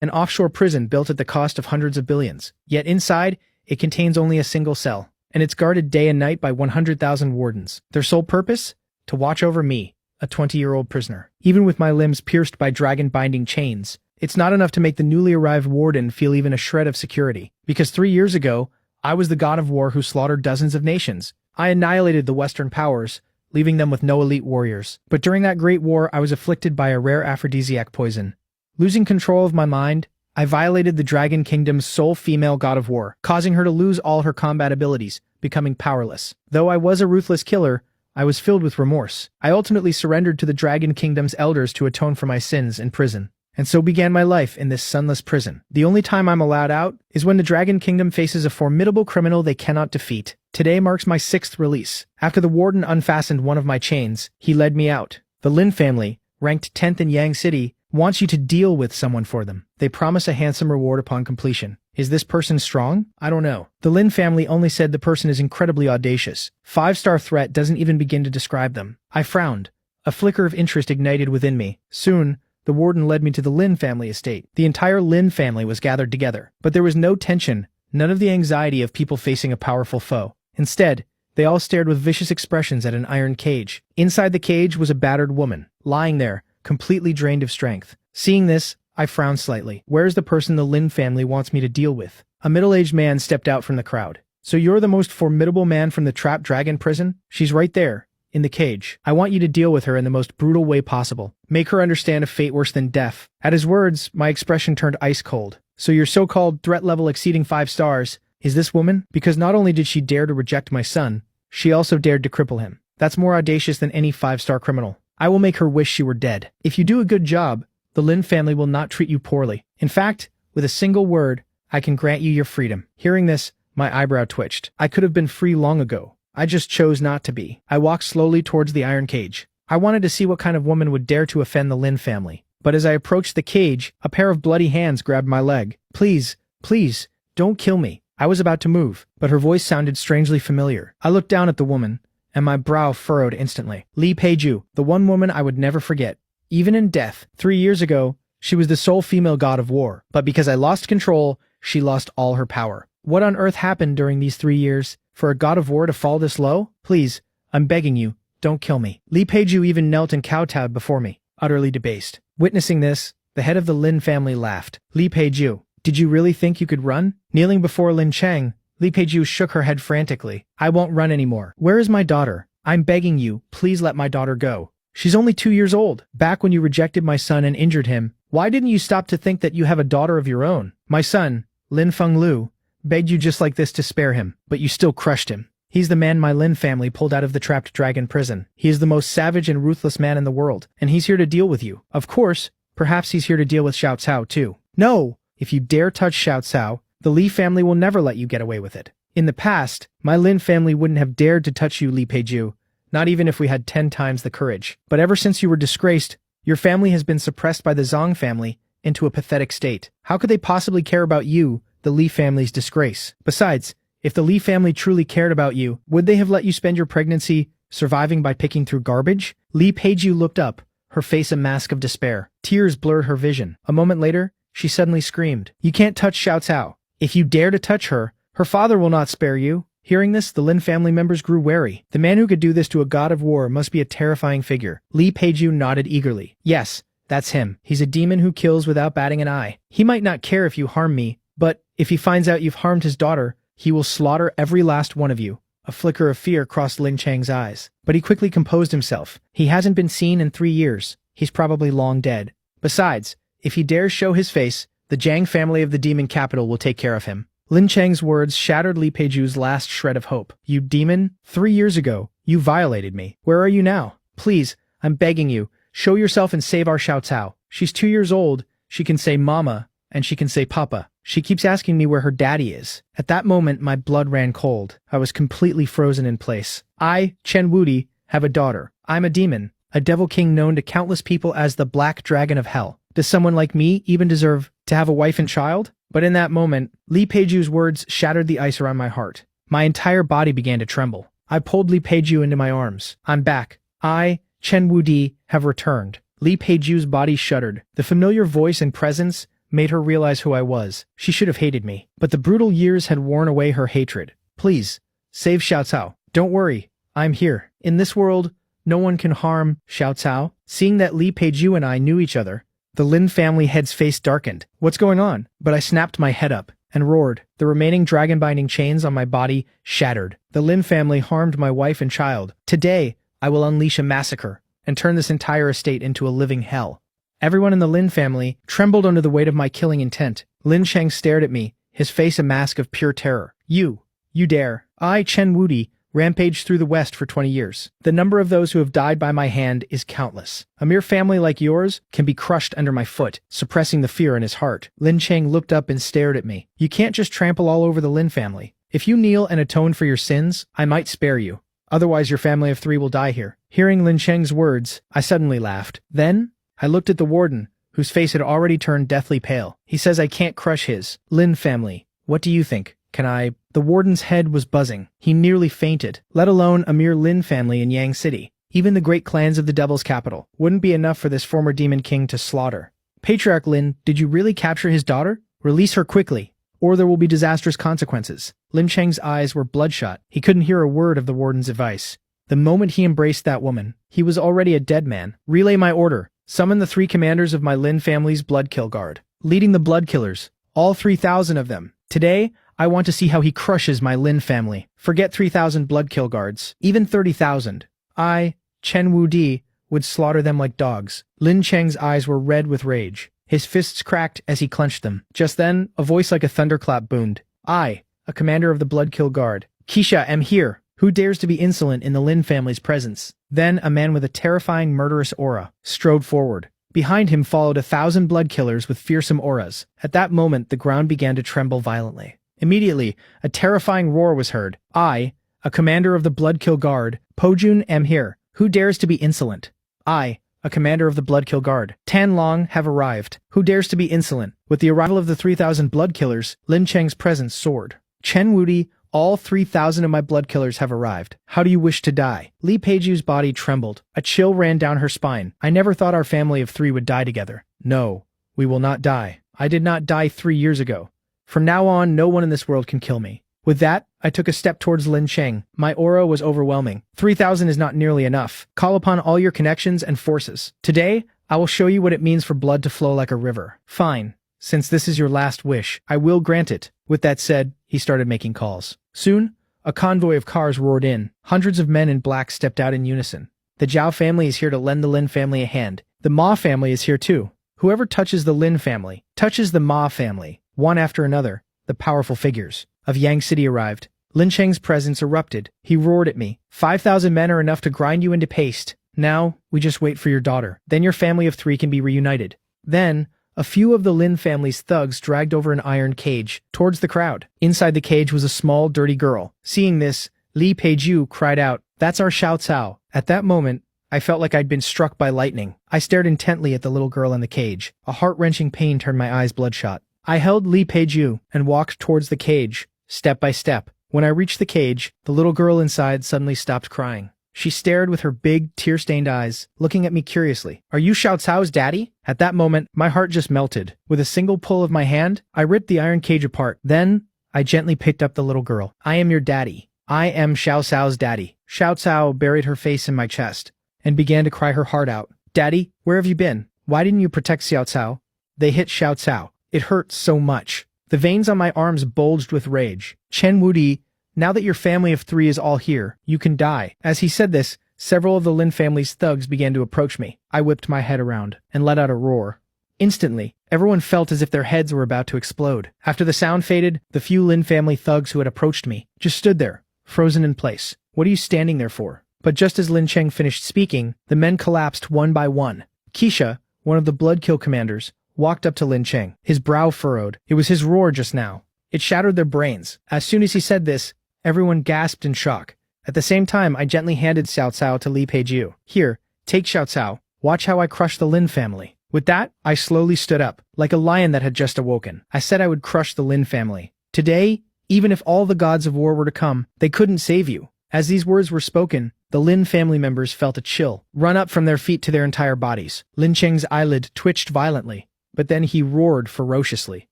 an offshore prison built at the cost of hundreds of billions. Yet inside, it contains only a single cell, and it's guarded day and night by 100,000 wardens. Their sole purpose? To watch over me, a 20-year-old prisoner. Even with my limbs pierced by dragon-binding chains, it's not enough to make the newly arrived warden feel even a shred of security. Because 3 years ago, I was the god of war who slaughtered dozens of nations. I annihilated the Western powers, leaving them with no elite warriors. But during that great war, I was afflicted by a rare aphrodisiac poison. Losing control of my mind, I violated the Dragon Kingdom's sole female god of war, causing her to lose all her combat abilities, becoming powerless. Though I was a ruthless killer, I was filled with remorse. I ultimately surrendered to the Dragon Kingdom's elders to atone for my sins in prison. And so began my life in this sunless prison. The only time I'm allowed out is when the Dragon Kingdom faces a formidable criminal they cannot defeat. Today marks my 6th release. After the warden unfastened one of my chains, he led me out. The Lin family, ranked 10th in Yang City, wants you to deal with someone for them. They promise a handsome reward upon completion. Is this person strong? I don't know. The Lin family only said the person is incredibly audacious. 5-star threat doesn't even begin to describe them. I frowned. A flicker of interest ignited within me. Soon, the warden led me to the Lin family estate. The entire Lin family was gathered together. But there was no tension, none of the anxiety of people facing a powerful foe. Instead, they all stared with vicious expressions at an iron cage. Inside the cage was a battered woman, lying there, completely drained of strength. Seeing this, I frowned slightly. Where's the person the Lin family wants me to deal with? A middle-aged man stepped out from the crowd. So you're the most formidable man from the trapped dragon prison? She's right there, in the cage. I want you to deal with her in the most brutal way possible. Make her understand a fate worse than death. At his words, my expression turned ice cold. So your so-called threat level exceeding 5 stars is this woman? Because not only did she dare to reject my son, she also dared to cripple him. That's more audacious than any 5-star criminal. I will make her wish she were dead. If you do a good job, the Lin family will not treat you poorly. In fact, with a single word, I can grant you your freedom. Hearing this, my eyebrow twitched. I could have been free long ago. I just chose not to be. I walked slowly towards the iron cage. I wanted to see what kind of woman would dare to offend the Lin family. But as I approached the cage, a pair of bloody hands grabbed my leg. Please, please, don't kill me. I was about to move, but her voice sounded strangely familiar. I looked down at the woman, and my brow furrowed instantly. Li Peiju, the one woman I would never forget. Even in death, 3 years ago, she was the sole female god of war. But because I lost control, she lost all her power. What on earth happened during these 3 years? For a god of war to fall this low? Please, I'm begging you, don't kill me. Li Peiju even knelt and kowtowed before me, utterly debased. Witnessing this, the head of the Lin family laughed. Li Peiju, did you really think you could run? Kneeling before Lin Cheng, Li Peiju shook her head frantically. I won't run anymore. Where is my daughter? I'm begging you, please let my daughter go. She's only 2 years old. Back when you rejected my son and injured him, why didn't you stop to think that you have a daughter of your own? My son, Lin Fenglu, begged you just like this to spare him, but you still crushed him. He's the man my Lin family pulled out of the trapped dragon prison. He is the most savage and ruthless man in the world, and he's here to deal with you. Of course, perhaps he's here to deal with Xiao Cao too. No! If you dare touch Xiao Cao, the Li family will never let you get away with it. In the past, my Lin family wouldn't have dared to touch you, Li Peiju, not even if we had 10 times the courage. But ever since you were disgraced, your family has been suppressed by the Zhang family into a pathetic state. How could they possibly care about you, the Li family's disgrace? Besides, if the Li family truly cared about you, would they have let you spend your pregnancy surviving by picking through garbage? Li Peiju looked up, her face a mask of despair. Tears blurred her vision. A moment later, she suddenly screamed, "You can't touch Xiao Cao. If you dare to touch her, her father will not spare you." Hearing this, the Lin family members grew wary. The man who could do this to a god of war must be a terrifying figure. Li Peiju nodded eagerly. Yes, that's him. He's a demon who kills without batting an eye. He might not care if you harm me, but if he finds out you've harmed his daughter, he will slaughter every last one of you. A flicker of fear crossed Lin Cheng's eyes. But he quickly composed himself. He hasn't been seen in 3 years. He's probably long dead. Besides, if he dares show his face, the Jiang family of the demon capital will take care of him. Lin Cheng's words shattered Li Peiju's last shred of hope. You demon! 3 years ago, you violated me. Where are you now? Please, I'm begging you, show yourself and save our Xiao Cao. She's 2 years old, she can say mama, and she can say papa. She keeps asking me where her daddy is. At that moment, my blood ran cold. I was completely frozen in place. I, Chen Wudi, have a daughter. I'm a demon, a devil king known to countless people as the Black Dragon of Hell. Does someone like me even deserve to have a wife and child? But in that moment, Li Peiju's words shattered the ice around my heart. My entire body began to tremble. I pulled Li Peiju into my arms. I'm back. I, Chen Wudi, have returned. Li Peiju's body shuddered. The familiar voice and presence made her realize who I was. She should have hated me, but the brutal years had worn away her hatred. Please, save Xiao Cao. Don't worry, I'm here. In this world, no one can harm Xiao Cao. Seeing that Li Peiju and I knew each other, the Lin family head's face darkened. What's going on? But I snapped my head up and roared. The remaining dragon-binding chains on my body shattered. The Lin family harmed my wife and child. Today, I will unleash a massacre and turn this entire estate into a living hell. Everyone in the Lin family trembled under the weight of my killing intent. Lin Cheng stared at me, his face a mask of pure terror. You dare. I, Chen Wudi, rampaged through the West for 20 years. The number of those who have died by my hand is countless. A mere family like yours can be crushed under my foot, suppressing the fear in his heart. Lin Cheng looked up and stared at me. You can't just trample all over the Lin family. If you kneel and atone for your sins, I might spare you. Otherwise your family of 3 will die here. Hearing Lin Cheng's words, I suddenly laughed. Then, I looked at the warden, whose face had already turned deathly pale. He says I can't crush his Lin family. What do you think? Can I? The warden's head was buzzing. He nearly fainted, let alone a mere Lin family in Yang City. Even the great clans of the Devil's capital wouldn't be enough for this former demon king to slaughter. Patriarch Lin, did you really capture his daughter? Release her quickly, or there will be disastrous consequences. Lin Cheng's eyes were bloodshot. He couldn't hear a word of the warden's advice. The moment he embraced that woman, he was already a dead man. Relay my order. Summon the 3 commanders of my Lin family's Bloodkill Guard. Leading the Bloodkillers. All 3,000 of them. Today, I want to see how he crushes my Lin family. Forget 3,000 Bloodkill Guards. Even 30,000. I, Chen Wudi, would slaughter them like dogs. Lin Cheng's eyes were red with rage. His fists cracked as he clenched them. Just then, a voice like a thunderclap boomed. I, a commander of the Bloodkill Guard. Keisha, am here. Who dares to be insolent in the Lin family's presence? Then a man with a terrifying murderous aura strode forward. Behind him followed 1,000 blood killers with fearsome auras. At that moment, the ground began to tremble violently. Immediately, a terrifying roar was heard. I, a commander of the Bloodkill Guard, Pojun am here. Who dares to be insolent? I, a commander of the Bloodkill Guard, Tan Long, have arrived. Who dares to be insolent? With the arrival of the 3,000 blood killers, Lin Cheng's presence soared. Chen Wudi, all 3,000 of my blood killers have arrived. How do you wish to die? Li Peiju's body trembled. A chill ran down her spine. I never thought our family of 3 would die together. No, we will not die. I did not die 3 years ago. From now on, no one in this world can kill me. With that, I took a step towards Lin Cheng. My aura was overwhelming. 3,000 is not nearly enough. Call upon all your connections and forces. Today, I will show you what it means for blood to flow like a river. Fine. Since this is your last wish, I will grant it. With that said, he started making calls. Soon, a convoy of cars roared in. Hundreds of men in black stepped out in unison. The Zhao family is here to lend the Lin family a hand. The Ma family is here too. Whoever touches the Lin family, touches the Ma family. One after another, the powerful figures of Yang City arrived. Lin Cheng's presence erupted. He roared at me. 5,000 men are enough to grind you into paste. Now, we just wait for your daughter. Then your family of 3 can be reunited. Then, a few of the Lin family's thugs dragged over an iron cage towards the crowd. Inside the cage was a small, dirty girl. Seeing this, Li Peiju cried out, "That's our Xiao Cao." At that moment, I felt like I'd been struck by lightning. I stared intently at the little girl in the cage. A heart-wrenching pain turned my eyes bloodshot. I held Li Peiju and walked towards the cage, step by step. When I reached the cage, the little girl inside suddenly stopped crying. She stared with her big, tear-stained eyes, looking at me curiously. "Are you Xiao Cao's daddy?" At that moment, my heart just melted. With a single pull of my hand, I ripped the iron cage apart. Then, I gently picked up the little girl. "I am your daddy. I am Xiao Cao's daddy." Xiao Cao buried her face in my chest and began to cry her heart out. "Daddy, where have you been? Why didn't you protect Xiao Cao?" They hit Xiao Cao. It hurt so much. The veins on my arms bulged with rage. "Chen Wudi, now that your family of 3 is all here, you can die." As he said this, several of the Lin family's thugs began to approach me. I whipped my head around and let out a roar. Instantly, everyone felt as if their heads were about to explode. After the sound faded, the few Lin family thugs who had approached me just stood there, frozen in place. "What are you standing there for?" But just as Lin Cheng finished speaking, the men collapsed one by one. Keisha, one of the Bloodkill commanders, walked up to Lin Cheng. His brow furrowed. It was his roar just now. It shattered their brains. As soon as he said this, everyone gasped in shock. At the same time, I gently handed Xiao Cao to Li Peiju. "Here, take Xiao Cao. Watch how I crush the Lin family." With that, I slowly stood up, like a lion that had just awoken. I said I would crush the Lin family. Today, even if all the gods of war were to come, they couldn't save you. As these words were spoken, the Lin family members felt a chill run up from their feet to their entire bodies. Lin Cheng's eyelid twitched violently. but then he roared ferociously.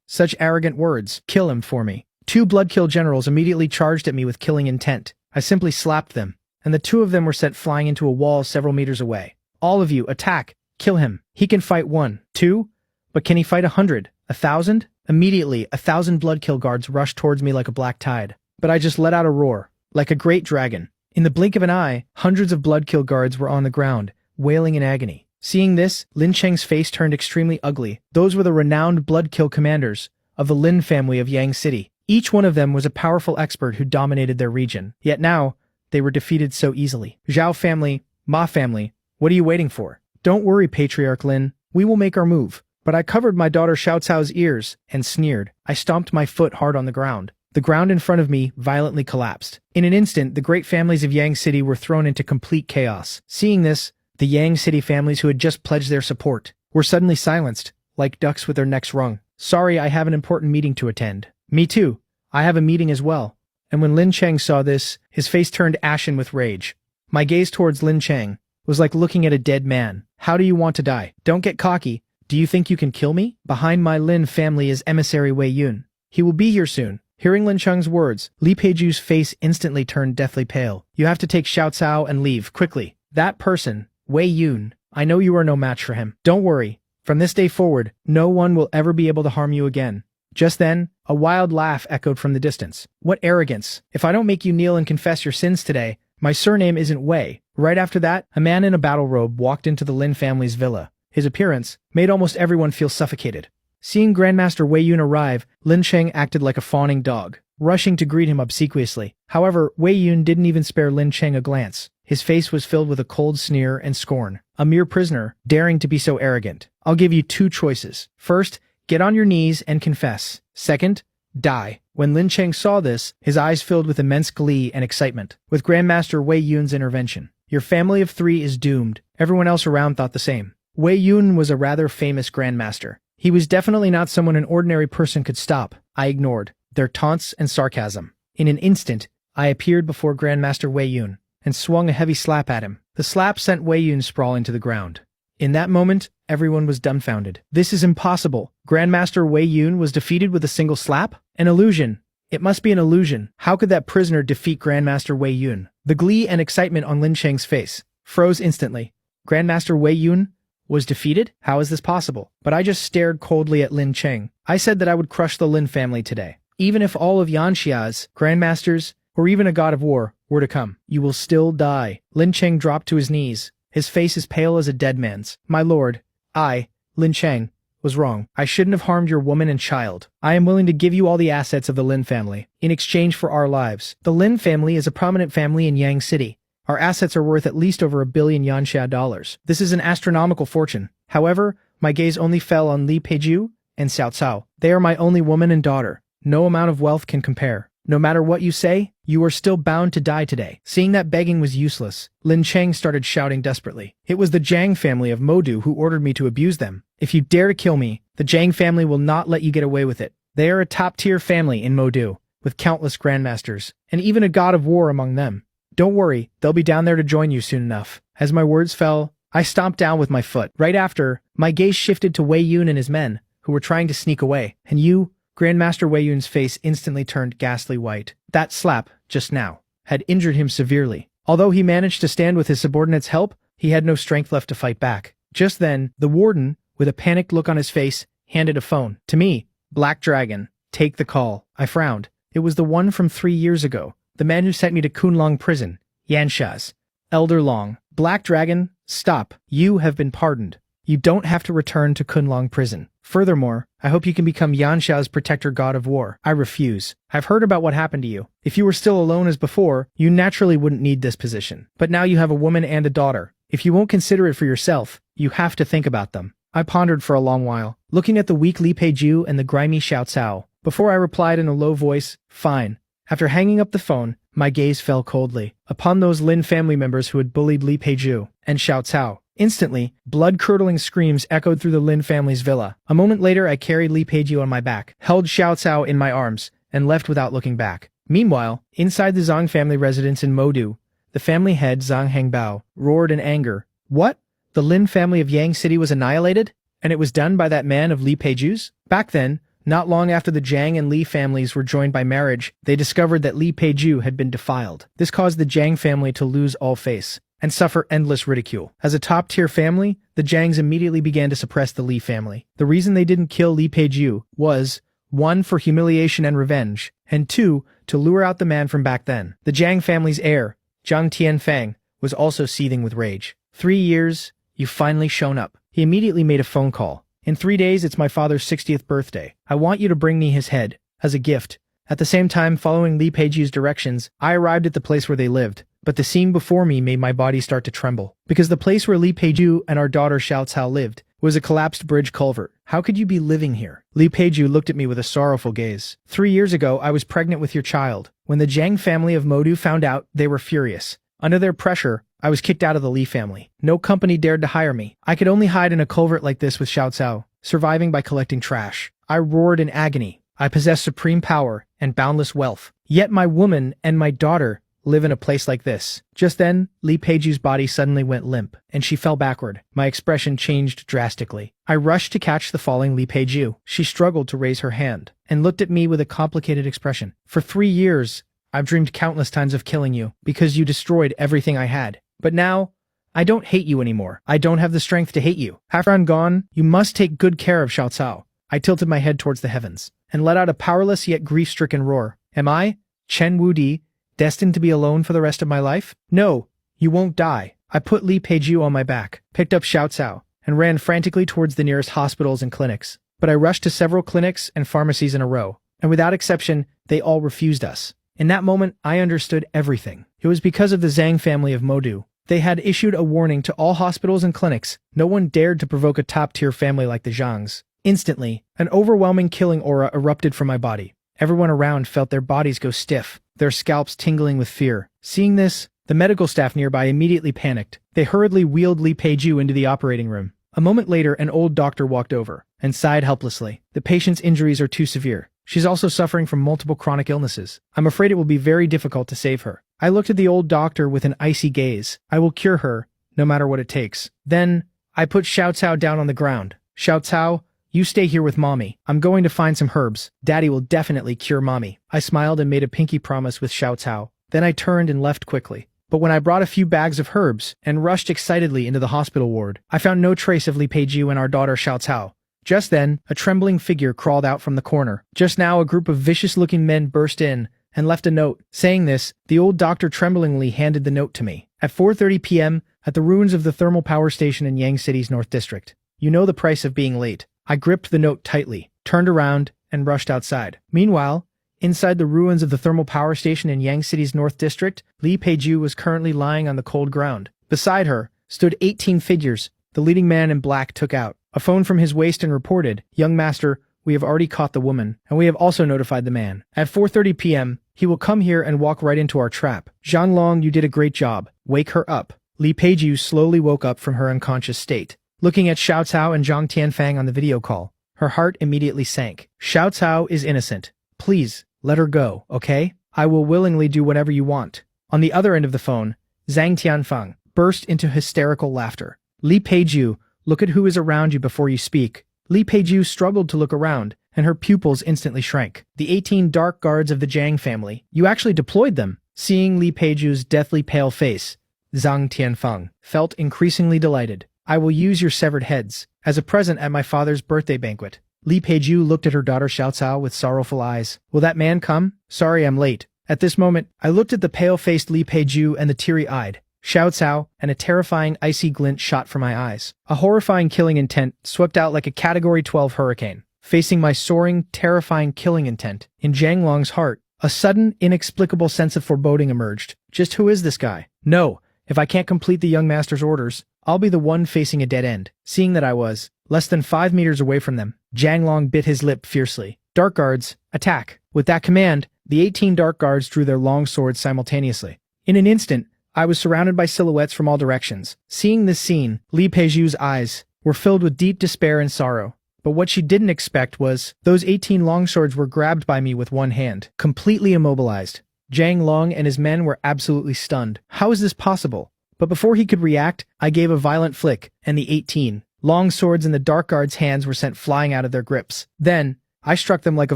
Such arrogant words. Kill him for me. Two Bloodkill generals immediately charged at me with killing intent. I simply slapped them, and the two of them were sent flying into a wall several meters away. All of you, attack. Kill him. He can fight 1, 2, but can he fight 100, 1,000? Immediately, 1,000 Bloodkill guards rushed towards me like a black tide. But I just let out a roar, like a great dragon. In the blink of an eye, hundreds of Bloodkill guards were on the ground, wailing in agony. Seeing this, Lin Cheng's face turned extremely ugly. Those were the renowned Bloodkill commanders of the Lin family of Yang City. Each one of them was a powerful expert who dominated their region. Yet now, they were defeated so easily. Zhao family, Ma family, what are you waiting for? Don't worry, Patriarch Lin. We will make our move. But I covered my daughter Xiao Cao's ears and sneered. I stomped my foot hard on the ground. The ground in front of me violently collapsed. In an instant, the great families of Yang City were thrown into complete chaos. Seeing this, the Yang City families who had just pledged their support were suddenly silenced, like ducks with their necks wrung. Sorry, I have an important meeting to attend. Me too. I have a meeting as well. And when Lin Cheng saw this, his face turned ashen with rage. My gaze towards Lin Cheng was like looking at a dead man. How do you want to die? Don't get cocky. Do you think you can kill me? Behind my Lin family is emissary Wei Yun. He will be here soon. Hearing Lin Cheng's words, Li Peiju's face instantly turned deathly pale. You have to take Xiao Cao and leave, quickly. That person, Wei Yun, I know you are no match for him. Don't worry. From this day forward, no one will ever be able to harm you again. Just then, a wild laugh echoed from the distance. What arrogance. If I don't make you kneel and confess your sins today, my surname isn't Wei. Right after that, a man in a battle robe walked into the Lin family's villa. His appearance made almost everyone feel suffocated. Seeing Grandmaster Wei Yun arrive, Lin Cheng acted like a fawning dog, rushing to greet him obsequiously. However, Wei Yun didn't even spare Lin Cheng a glance. His face was filled with a cold sneer and scorn. A mere prisoner, daring to be so arrogant. I'll give you two choices. First, get on your knees and confess. Second, die. When Lin Cheng saw this, his eyes filled with immense glee and excitement. With Grandmaster Wei Yun's intervention, your family of 3 is doomed. Everyone else around thought the same. Wei Yun was a rather famous grandmaster. He was definitely not someone an ordinary person could stop. I ignored their taunts and sarcasm. In an instant, I appeared before Grandmaster Wei Yun and swung a heavy slap at him. The slap sent Wei Yun sprawling to the ground. In that moment, everyone was dumbfounded. This is impossible. Grandmaster Wei Yun was defeated with a single slap? An illusion. It must be an illusion. How could that prisoner defeat Grandmaster Wei Yun? The glee and excitement on Lin Cheng's face froze instantly. Grandmaster Wei Yun was defeated? How is this possible? But I just stared coldly at Lin Cheng. I said that I would crush the Lin family today. Even if all of Yanxia's grandmasters, or even a god of war, were to come, you will still die. Lin Cheng dropped to his knees, his face as pale as a dead man's. My lord, I, Lin Cheng, was wrong. I shouldn't have harmed your woman and child. I am willing to give you all the assets of the Lin family, in exchange for our lives. The Lin family is a prominent family in Yang City. Our assets are worth at least over $1 billion Yanxia dollars. This is an astronomical fortune. However, my gaze only fell on Li Peiju and Xiao Cao. They are my only woman and daughter. No amount of wealth can compare. No matter what you say, you are still bound to die today. Seeing that begging was useless, Lin Cheng started shouting desperately. It was the Zhang family of Modu who ordered me to abuse them. If you dare to kill me, the Zhang family will not let you get away with it. They are a top-tier family in Modu, with countless grandmasters, and even a god of war among them. Don't worry, they'll be down there to join you soon enough. As my words fell, I stomped down with my foot. Right after, my gaze shifted to Wei Yun and his men, who were trying to sneak away. And you, Grandmaster Wei Yun's face instantly turned ghastly white. That slap, just now, had injured him severely. Although he managed to stand with his subordinates' help, he had no strength left to fight back. Just then, the warden, with a panicked look on his face, handed a phone. To me, Black Dragon, take the call. I frowned. It was the one from 3 years ago. The man who sent me to Kunlong prison, Yanxia's Elder Long. Black Dragon, stop. You have been pardoned. You don't have to return to Kunlong prison. Furthermore, I hope you can become Yanxia's protector god of war. I refuse. I've heard about what happened to you. If you were still alone as before, you naturally wouldn't need this position. But now you have a woman and a daughter. If you won't consider it for yourself, you have to think about them. I pondered for a long while, looking at the weak Li Peiju and the grimy Xiao Cao, before I replied in a low voice, fine. After hanging up the phone, my gaze fell coldly upon those Lin family members who had bullied Li Peiju and Xiao Cao. Instantly, blood-curdling screams echoed through the Lin family's villa. A moment later, I carried Li Peiju on my back, held Xiao Cao in my arms, and left without looking back. Meanwhile, inside the Zhang family residence in Modu, the family head Zhang Hengbao roared in anger. What? The Lin family of Yang City was annihilated? And it was done by that man of Li Peiju's? Back then, not long after the Jiang and Li families were joined by marriage, they discovered that Li Peiju had been defiled. This caused the Jiang family to lose all face and suffer endless ridicule. As a top-tier family, the Jiangs immediately began to suppress the Li family. The reason they didn't kill Li Peiju was 1. For humiliation and revenge, and 2. To lure out the man from back then. The Jiang family's heir, Zhang Tianfang, was also seething with rage. 3 years, you've finally shown up. He immediately made a phone call. In 3 days, it's my father's 60th birthday. I want you to bring me his head, as a gift. At the same time, following Li Peiju's directions, I arrived at the place where they lived. But the scene before me made my body start to tremble. Because the place where Li Peiju and our daughter Xiao Cao lived was a collapsed bridge culvert. How could you be living here? Li Peiju looked at me with a sorrowful gaze. 3 years ago, I was pregnant with your child. When the Jiang family of Modu found out, they were furious. Under their pressure, I was kicked out of the Li family. No company dared to hire me. I could only hide in a culvert like this with Xiao Cao, surviving by collecting trash. I roared in agony. I possess supreme power and boundless wealth. Yet my woman and my daughter live in a place like this. Just then, Li Peiju's body suddenly went limp, and she fell backward. My expression changed drastically. I rushed to catch the falling Li Peiju. She struggled to raise her hand, and looked at me with a complicated expression. For 3 years, I've dreamed countless times of killing you, because you destroyed everything I had. But now, I don't hate you anymore. I don't have the strength to hate you. After I'm gone, you must take good care of Xiao Cao. I tilted my head towards the heavens, and let out a powerless yet grief-stricken roar. Am I, Chen Wudi, destined to be alone for the rest of my life? No, you won't die. I put Li Peiju on my back, picked up Xiao Cao, and ran frantically towards the nearest hospitals and clinics. But I rushed to several clinics and pharmacies in a row, and without exception, they all refused us. In that moment, I understood everything. It was because of the Zhang family of Modu. They had issued a warning to all hospitals and clinics. No one dared to provoke a top-tier family like the Zhangs. Instantly, an overwhelming killing aura erupted from my body. Everyone around felt their bodies go stiff, their scalps tingling with fear. Seeing this, the medical staff nearby immediately panicked. They hurriedly wheeled Li Peiju into the operating room. A moment later, an old doctor walked over and sighed helplessly. The patient's injuries are too severe. She's also suffering from multiple chronic illnesses. I'm afraid it will be very difficult to save her. I looked at the old doctor with an icy gaze. I will cure her, no matter what it takes. Then, I put Xiao Cao down on the ground. Xiao Cao, you stay here with Mommy. I'm going to find some herbs. Daddy will definitely cure Mommy. I smiled and made a pinky promise with Xiao Cao. Then I turned and left quickly. But when I brought a few bags of herbs and rushed excitedly into the hospital ward, I found no trace of Li Peiju and our daughter Xiao Cao. Just then, a trembling figure crawled out from the corner. Just now, a group of vicious-looking men burst in and left a note. Saying this, the old doctor tremblingly handed the note to me. At 4:30 p.m., at the ruins of the thermal power station in Yang City's North District. You know the price of being late. I gripped the note tightly, turned around, and rushed outside. Meanwhile, inside the ruins of the thermal power station in Yang City's North District, Li Peiju was currently lying on the cold ground. Beside her stood 18 figures. The leading man in black took out a phone from his waist and reported, "Young master, we have already caught the woman, and we have also notified the man. At 4:30 p.m., he will come here and walk right into our trap. Zhang Long, you did a great job. Wake her up." Li Peiju slowly woke up from her unconscious state. Looking at Xiao Cao and Zhang Tianfang on the video call, her heart immediately sank. Xiao Cao is innocent. Please, let her go, okay? I will willingly do whatever you want. On the other end of the phone, Zhang Tianfang burst into hysterical laughter. Li Peiju, look at who is around you before you speak. Li Peiju struggled to look around, and her pupils instantly shrank. The 18 dark guards of the Jiang family. You actually deployed them. Seeing Li Peiju's deathly pale face, Zhang Tianfang felt increasingly delighted. I will use your severed heads as a present at my father's birthday banquet. Li Peiju looked at her daughter Xiao Cao with sorrowful eyes. Will that man come? Sorry, I'm late. At this moment, I looked at the pale-faced Li Peiju and the teary-eyed Xiao Cao, and a terrifying icy glint shot from my eyes. A horrifying killing intent swept out like a Category 12 hurricane. Facing my soaring, terrifying killing intent, in Zhang Long's heart, a sudden, inexplicable sense of foreboding emerged. Just who is this guy? No, if I can't complete the young master's orders, I'll be the one facing a dead end. Seeing that I was less than 5 meters away from them, Zhang Long bit his lip fiercely. Dark guards, attack. With that command, the 18 dark guards drew their long swords simultaneously. In an instant, I was surrounded by silhouettes from all directions. Seeing this scene, Li Peiju's eyes were filled with deep despair and sorrow. But what she didn't expect was, those 18 longswords were grabbed by me with one hand, completely immobilized. Zhang Long and his men were absolutely stunned. How is this possible? But before he could react, I gave a violent flick, and the 18 Long swords in the dark guard's hands were sent flying out of their grips. Then, I struck them like a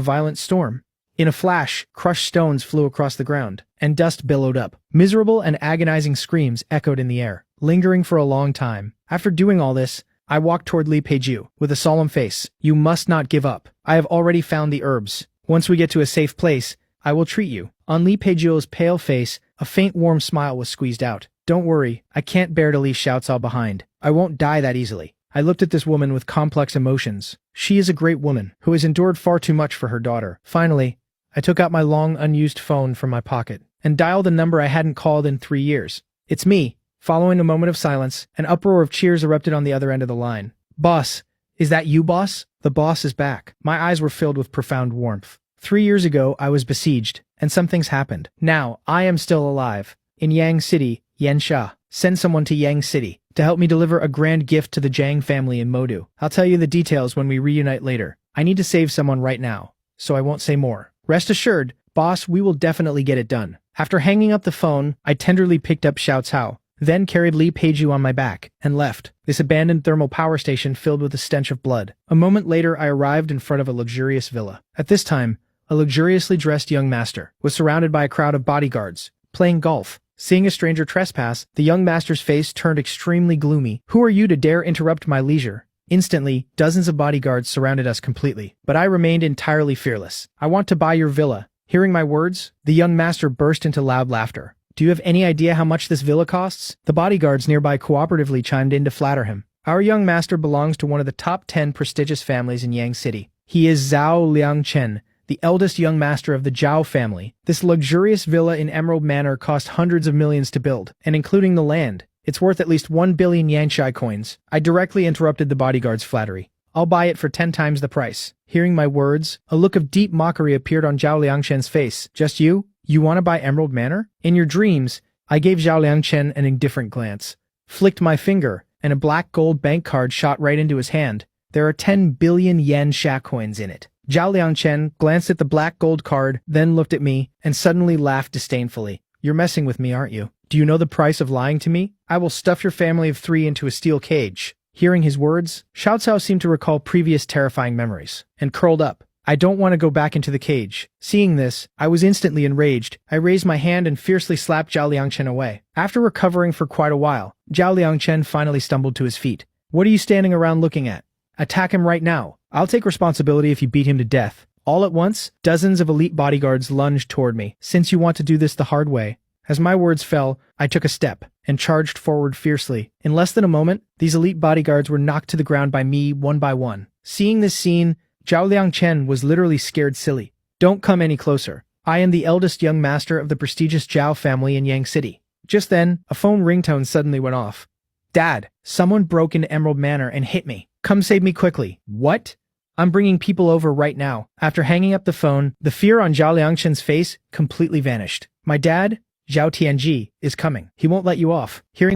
violent storm. In a flash, crushed stones flew across the ground, and dust billowed up. Miserable and agonizing screams echoed in the air, lingering for a long time. After doing all this, I walked toward Li Peiju with a solemn face. You must not give up. I have already found the herbs. Once we get to a safe place, I will treat you. On Li Peiju's pale face, a faint warm smile was squeezed out. Don't worry, I can't bear to leave Xiao Cao behind. I won't die that easily. I looked at this woman with complex emotions. She is a great woman, who has endured far too much for her daughter. Finally, I took out my long unused phone from my pocket and dialed a number I hadn't called in 3 years. It's me. Following a moment of silence, an uproar of cheers erupted on the other end of the line. Boss, is that you, boss? The boss is back. My eyes were filled with profound warmth. 3 years ago, I was besieged, and some things happened. Now, I am still alive. In Yang City, Yansha, send someone to Yang City to help me deliver a grand gift to the Jiang family in Modu. I'll tell you the details when we reunite later. I need to save someone right now, so I won't say more. Rest assured, boss, we will definitely get it done. After hanging up the phone, I tenderly picked up Xiao Cao, then carried Li Peiju on my back, and left, this abandoned thermal power station filled with the stench of blood. A moment later, I arrived in front of a luxurious villa. At this time, a luxuriously dressed young master was surrounded by a crowd of bodyguards, playing golf. Seeing a stranger trespass, the young master's face turned extremely gloomy. Who are you to dare interrupt my leisure? Instantly, dozens of bodyguards surrounded us completely, but I remained entirely fearless. I want to buy your villa. Hearing my words, the young master burst into loud laughter. Do you have any idea how much this villa costs? The bodyguards nearby cooperatively chimed in to flatter him. Our young master belongs to one of the top 10 prestigious families in Yang City. He is Zhao Liangchen, the eldest young master of the Zhao family. This luxurious villa in Emerald Manor cost hundreds of millions to build, and including the land, it's worth at least 1 billion Yanshai coins. I directly interrupted the bodyguard's flattery. I'll buy it for 10 times the price. Hearing my words, a look of deep mockery appeared on Zhao Liangchen's face. Just you? You want to buy Emerald Manor? In your dreams, I gave Zhao Liangchen an indifferent glance, flicked my finger, and a black gold bank card shot right into his hand. There are 10 billion yen sha coins in it. Zhao Liangchen glanced at the black gold card, then looked at me, and suddenly laughed disdainfully. You're messing with me, aren't you? Do you know the price of lying to me? I will stuff your family of 3 into a steel cage. Hearing his words, Xiao Cao seemed to recall previous terrifying memories, and curled up. I don't want to go back into the cage. Seeing this, I was instantly enraged. I raised my hand and fiercely slapped Zhao Liangchen away. After recovering for quite a while, Zhao Liangchen finally stumbled to his feet. What are you standing around looking at? Attack him right now. I'll take responsibility if you beat him to death. All at once, dozens of elite bodyguards lunged toward me. Since you want to do this the hard way. As my words fell, I took a step and charged forward fiercely. In less than a moment, these elite bodyguards were knocked to the ground by me one by one. Seeing this scene, Zhao Liangchen was literally scared silly. Don't come any closer. I am the eldest young master of the prestigious Zhao family in Yang City. Just then, a phone ringtone suddenly went off. Dad, someone broke into Emerald Manor and hit me. Come save me quickly. What? I'm bringing people over right now. After hanging up the phone, the fear on Zhao Liangchen's face completely vanished. My dad, Zhao Tianji, is coming. He won't let you off. Hearing